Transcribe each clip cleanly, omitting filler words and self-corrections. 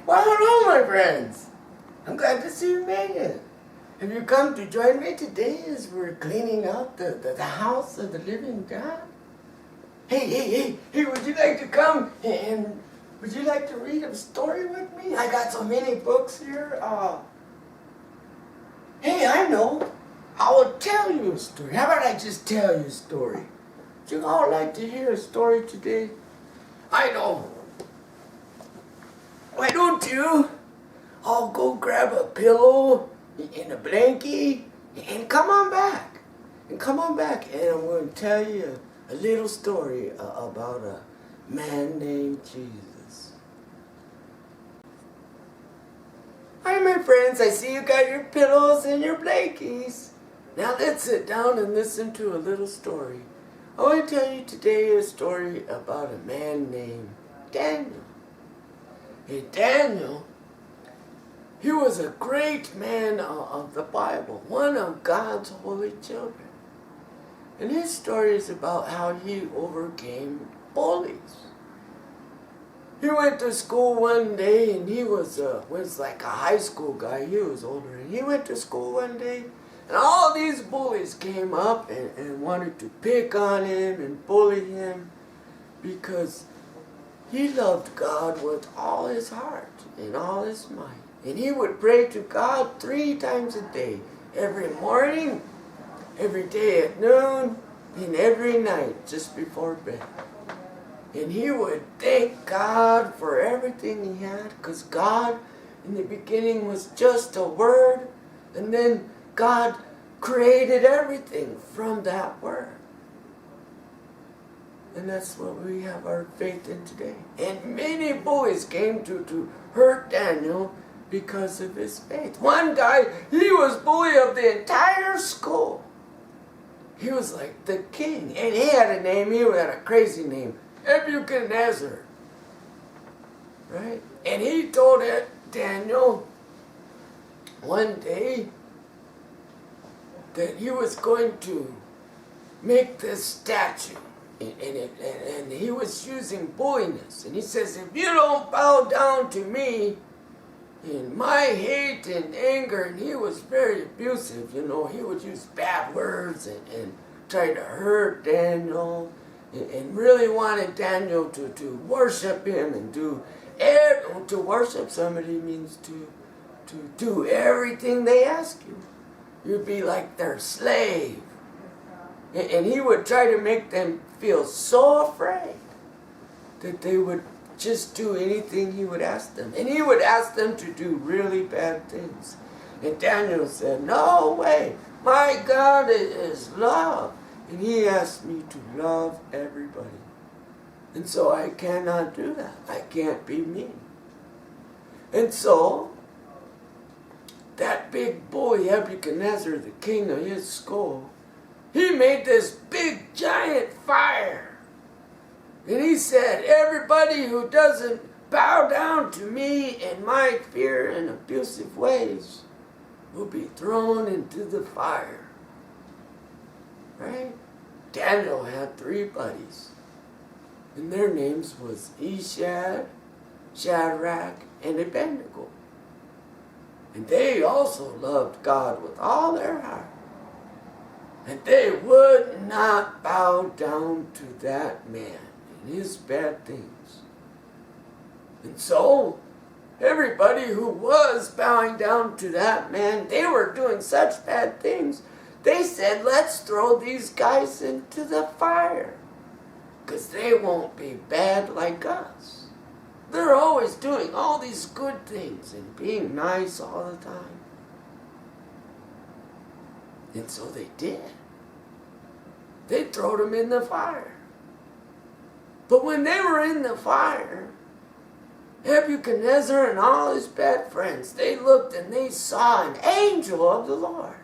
Well, hello, my friends. I'm glad to see you made it. Have you come to join me today as we're cleaning out the house of the living God? Hey, would you like to come and would you like to read a story with me? I got so many books here. Hey, I know. I will tell you a story. How about I just tell you a story? Would you all like to hear a story today? I know. Why don't you all go grab a pillow and a blankie and come on back. And I'm going to tell you a little story about a man named Jesus. Hi, my friends. I see you got your pillows and your blankies. Now let's sit down and listen to a little story. I want to tell you today a story about a man named Daniel. Hey, Daniel, he was a great man of the Bible, one of God's holy children. And his story is about how he overcame bullies. He went to school one day, and he was like a high school guy. He was older, and he went to school one day, and all these bullies came up and wanted to pick on him and bully him because he loved God with all his heart and all his might. And he would pray to God 3 times a day, every morning, every day at noon, and every night just before bed. And he would thank God for everything he had, because God in the beginning was just a word, and then God created everything from that word. And that's what we have our faith in today. And many bullies came to hurt Daniel because of his faith. One guy, he was bully of the entire school. He was like the king. And he had a name, he had a crazy name, Nebuchadnezzar. Right? And he told Daniel one day that he was going to make this statue. And he was using bulliness. And he says, if you don't bow down to me in my hate and anger, and he was very abusive, you know, he would use bad words and try to hurt Daniel and really wanted Daniel to worship him and to worship somebody means to do everything they ask you. You'd be like their slave. And he would try to make them feel so afraid that they would just do anything he would ask them. And he would ask them to do really bad things. And Daniel said, no way, my God is love. And he asked me to love everybody. And so I cannot do that. I can't be mean. And so that big bully, Nebuchadnezzar, the king of his school, he made this big giant fire. And he said, everybody who doesn't bow down to me in my fear and abusive ways will be thrown into the fire. Right? Daniel had 3 buddies. And their names was Meshach, Shadrach, and Abednego. And they also loved God with all their heart. And they would not bow down to that man and his bad things. And so, everybody who was bowing down to that man, they were doing such bad things, they said, let's throw these guys into the fire, because they won't be bad like us. They're always doing all these good things and being nice all the time. And so they did. They threw them in the fire. But when they were in the fire, Nebuchadnezzar and all his bad friends, they looked and they saw an angel of the Lord.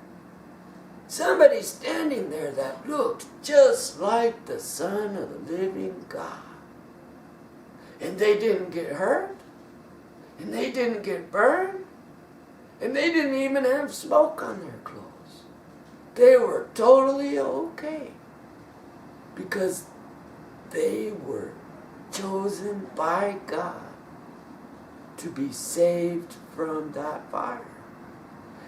Somebody standing there that looked just like the Son of the living God. And they didn't get hurt. And they didn't get burned. And they didn't even have smoke on their clothes. They were totally okay. Because they were chosen by God to be saved from that fire.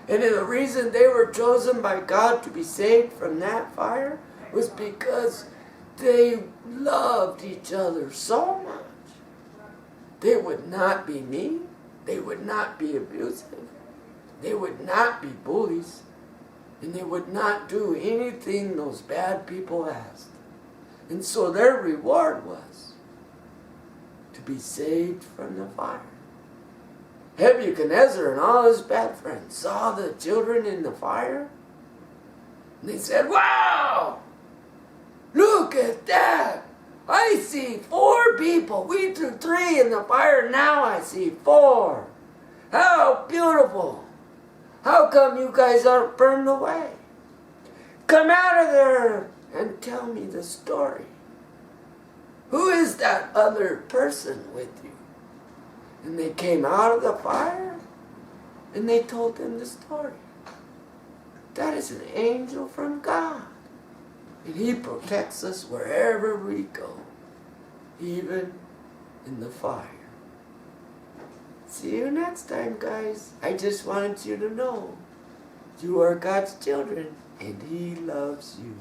And the reason they were chosen by God to be saved from that fire was because they loved each other so much. They would not be mean. They would not be abusive. They would not be bullies. And they would not do anything those bad people asked. And so their reward was to be saved from the fire. Nebuchadnezzar and all his bad friends saw the children in the fire. And they said, "Wow! Look at that! I see 4 people. We threw 3 in the fire. Now I see 4. How beautiful! How come you guys aren't burned away? Come out of there and tell me the story. Who is that other person with you?" And they came out of the fire and they told them the story. That is an angel from God. And he protects us wherever we go, even in the fire. See you next time, guys. I just wanted you to know you are God's children and he loves you.